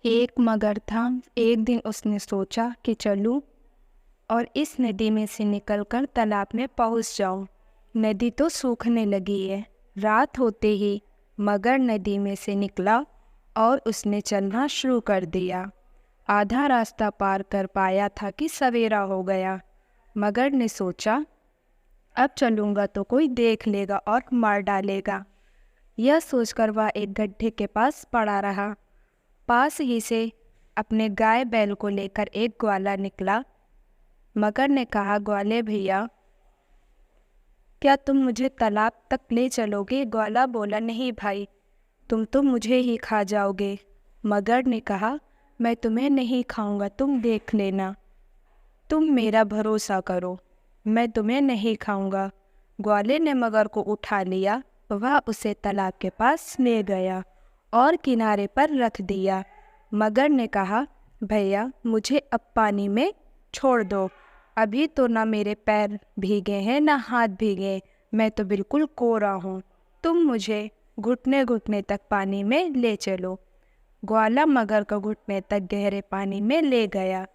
एक मगर था। एक दिन उसने सोचा कि चलूं और इस नदी में से निकलकर तालाब में पहुंच जाऊं। नदी तो सूखने लगी है। रात होते ही मगर नदी में से निकला और उसने चलना शुरू कर दिया। आधा रास्ता पार कर पाया था कि सवेरा हो गया। मगर ने सोचा, अब चलूंगा तो कोई देख लेगा और मार डालेगा। यह सोचकर वह एक गड्ढे के पास पड़ा रहा। पास ही से अपने गाय बैल को लेकर एक ग्वाला निकला। मगर ने कहा, ग्वाले भैया, क्या तुम मुझे तालाब तक ले चलोगे? ग्वाला बोला, नहीं भाई, तुम तो मुझे ही खा जाओगे। मगर ने कहा, मैं तुम्हें नहीं खाऊंगा, तुम देख लेना, तुम मेरा भरोसा करो, मैं तुम्हें नहीं खाऊंगा। ग्वाले ने मगर को उठा लिया। वह उसे तालाब के पास ले गया और किनारे पर रख दिया। मगर ने कहा, भैया, मुझे अब पानी में छोड़ दो। अभी तो ना मेरे पैर भीगे हैं ना हाथ भीगे, मैं तो बिल्कुल कोरा हूँ। तुम मुझे घुटने घुटने तक पानी में ले चलो। ग्वाला मगर को घुटने तक गहरे पानी में ले गया।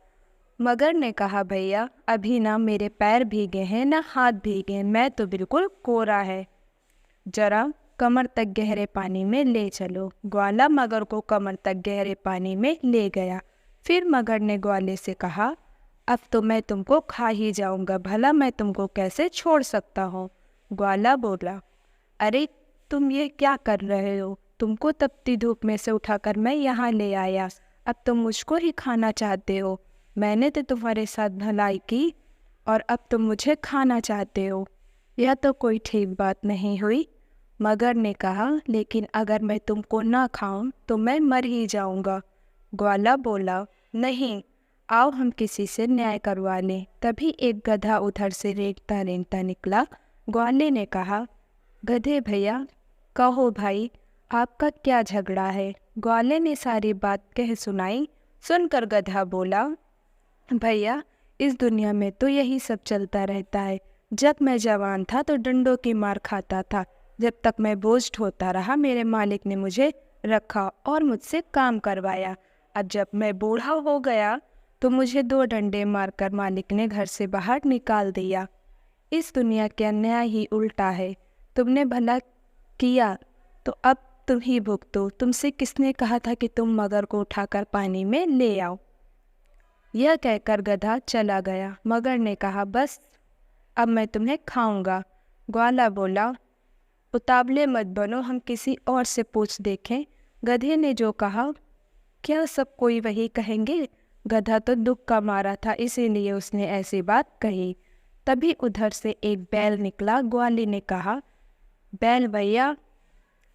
मगर ने कहा, भैया, अभी ना मेरे पैर भीगे हैं ना हाथ भीगे, मैं तो बिल्कुल कोरा है, जरा कमर तक गहरे पानी में ले चलो। ग्वाला मगर को कमर तक गहरे पानी में ले गया। फिर मगर ने ग्वाले से कहा, अब तो मैं तुमको खा ही जाऊंगा, भला मैं तुमको कैसे छोड़ सकता हूँ? ग्वाला बोला, अरे तुम ये क्या कर रहे हो? तुमको तपती धूप में से उठाकर मैं यहाँ ले आया, अब तुम मुझको ही खाना चाहते हो। मैंने तो तुम्हारे साथ भलाई की और अब तुम मुझे खाना चाहते हो। यह तो कोई ठीक बात नहीं हुई। मगर ने कहा, लेकिन अगर मैं तुमको ना खाऊं तो मैं मर ही जाऊंगा। ग्वाला बोला, नहीं, आओ हम किसी से न्याय करवा लें। तभी एक गधा उधर से रेंगता रेंगता निकला। ग्वाले ने कहा, गधे भैया, कहो भाई, आपका क्या झगड़ा है? ग्वाले ने सारी बात कह सुनाई। सुनकर गधा बोला, भैया, इस दुनिया में तो यही सब चलता रहता है। जब मैं जवान था तो डंडों की मार खाता था। जब तक मैं बोझ ढोता रहा, मेरे मालिक ने मुझे रखा और मुझसे काम करवाया। अब जब मैं बूढ़ा हो गया तो मुझे 2 डंडे मारकर मालिक ने घर से बाहर निकाल दिया। इस दुनिया का न्याय ही उल्टा है। तुमने भला किया तो अब तुम ही भुगतो। तुमसे किसने कहा था कि तुम मगर को उठाकर पानी में ले आओ? यह कहकर गधा चला गया। मगर ने कहा, बस अब मैं तुम्हें खाऊंगा। ग्वाला बोला, उतावले मत बनो, हम किसी और से पूछ देखें। गधे ने जो कहा, क्या सब कोई वही कहेंगे? गधा तो दुख का मारा था, इसीलिए उसने ऐसी बात कही। तभी उधर से एक बैल निकला। ग्वाले ने कहा, बैल भैया,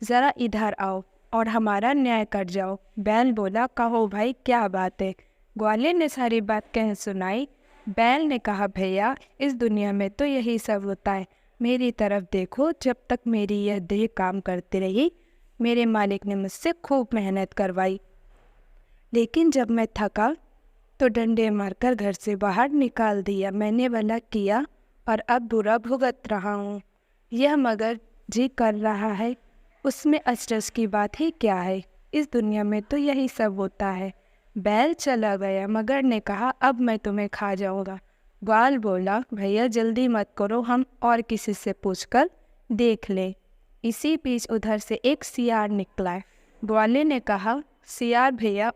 ज़रा इधर आओ और हमारा न्याय कर जाओ। बैल बोला, कहो भाई, क्या बात है? ग्वाले ने सारी बात कह सुनाई। बैल ने कहा, भैया, इस दुनिया में तो यही सब होता है। मेरी तरफ देखो, जब तक मेरी यह देह काम करती रही, मेरे मालिक ने मुझसे खूब मेहनत करवाई, लेकिन जब मैं थका तो डंडे मारकर घर से बाहर निकाल दिया। मैंने भला किया और अब बुरा भुगत रहा हूँ। यह मगर जी कर रहा है, उसमें अचरज की बात ही क्या है? इस दुनिया में तो यही सब होता है। बैल चला गया। मगर ने कहा, अब मैं तुम्हें खा जाऊंगा। ग्वाल बोला, भैया जल्दी मत करो, हम और किसी से पूछकर देख ले। इसी बीच उधर से एक सियार निकला। ग्वाले ने कहा, सियार भैया,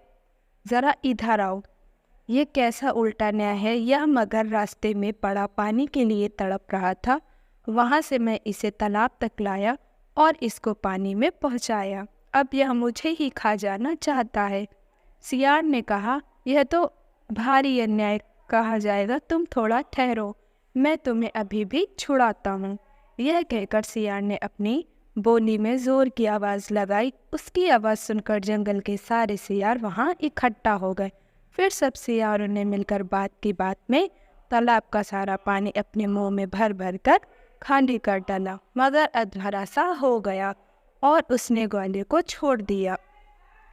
ज़रा इधर आओ। ये कैसा उल्टा न्याय है? यह मगर रास्ते में पड़ा पानी के लिए तड़प रहा था। वहाँ से मैं इसे तालाब तक लाया और इसको पानी में पहुँचाया। अब यह मुझे ही खा जाना चाहता है। सियार ने कहा, यह तो भारी अन्याय कहा जाएगा, तुम थोड़ा ठहरो, मैं तुम्हें अभी भी छुड़ाता हूँ। यह कहकर सियार ने अपनी बोली में ज़ोर की आवाज़ लगाई। उसकी आवाज़ सुनकर जंगल के सारे सियार वहाँ इकट्ठा हो गए। फिर सब सियारों ने मिलकर बात की बात में तालाब का सारा पानी अपने मुंह में भर भर कर खाली कर डाला। मगर अधमरा सा हो गया और उसने ग्वाले को छोड़ दिया।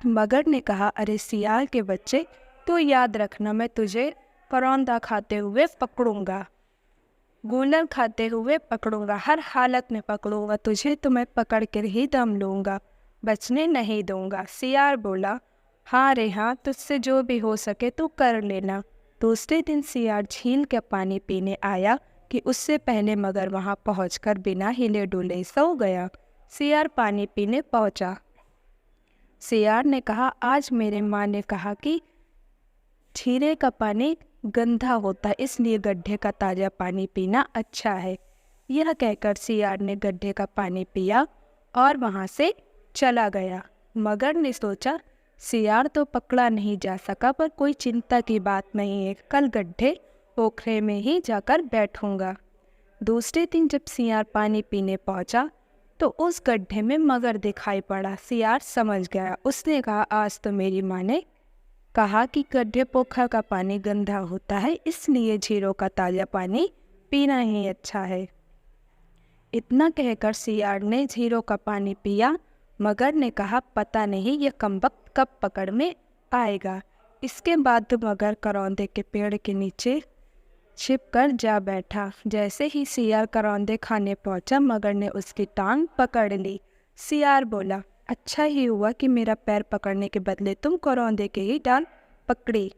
मगर ने कहा, अरे सियार के बच्चे, तो याद रखना, मैं तुझे करौंदा खाते हुए पकड़ूंगा, गूलर खाते हुए पकड़ूंगा, हर हालत में पकड़ूंगा तुझे, तो मैं पकड़ कर ही दम लूँगा, बचने नहीं दूंगा। सियार बोला, हाँ रे हाँ, तुझसे जो भी हो सके तू कर लेना। दूसरे दिन सियार झील का पानी पीने आया कि उससे पहले मगर वहाँ पहुंचकर बिना हिले डुले सो गया। सियार पानी पीने पहुंचा। सियार ने कहा, आज मेरे माँ ने कहा कि झीले का पानी गंदा होता है, इसलिए गड्ढे का ताज़ा पानी पीना अच्छा है। यह कहकर सियार ने गड्ढे का पानी पिया और वहाँ से चला गया। मगर ने सोचा, सियार तो पकड़ा नहीं जा सका, पर कोई चिंता की बात नहीं है, कल गड्ढे पोखरे में ही जाकर बैठूंगा। दूसरे दिन जब सियार पानी पीने पहुंचा तो उस गड्ढे में मगर दिखाई पड़ा। सियार समझ गया। उसने कहा, आज तो मेरी माँ ने कहा कि गड्ढे पोखर का पानी गंदा होता है, इसलिए झीलों का ताज़ा पानी पीना ही अच्छा है। इतना कहकर सियार ने झीलों का पानी पिया। मगर ने कहा, पता नहीं यह कमबख्त कब पकड़ में आएगा। इसके बाद मगर करौंदे के पेड़ के नीचे छिपकर जा बैठा। जैसे ही सियार करौंदे खाने पहुंचा, मगर ने उसकी टांग पकड़ ली। सियार बोला, अच्छा ही हुआ कि मेरा पैर पकड़ने के बदले तुम करौंदे के ही डाल पकड़ी,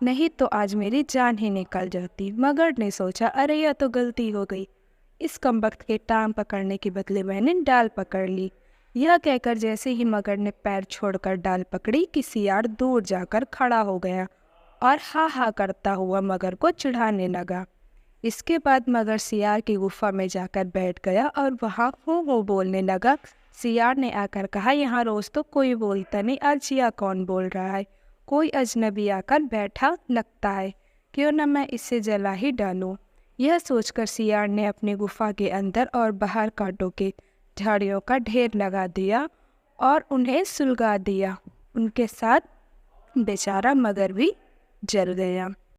नहीं तो आज मेरी जान ही निकल जाती। मगर ने सोचा, अरे यह तो गलती हो गई, इस कमबख्त के टांग पकड़ने के बदले मैंने डाल पकड़ ली। यह कहकर जैसे ही मगर ने पैर छोड़कर डाल पकड़ी कि सियार दूर जाकर खड़ा हो गया और हा हा करता हुआ मगर को चिढ़ाने लगा। इसके बाद मगर सियार की गुफा में जाकर बैठ गया और वहाँ हो बोलने लगा। सियार ने आकर कहा, यहाँ रोज़ तो कोई बोलता नहीं, आज यह कौन बोल रहा है? कोई अजनबी आकर बैठा लगता है, क्यों न मैं इसे जला ही डालूं। यह सोचकर सियार ने अपनी गुफा के अंदर और बाहर कांटों के झाड़ियों का ढेर लगा दिया और उन्हें सुलगा दिया। उनके साथ बेचारा मगर भी जल गया।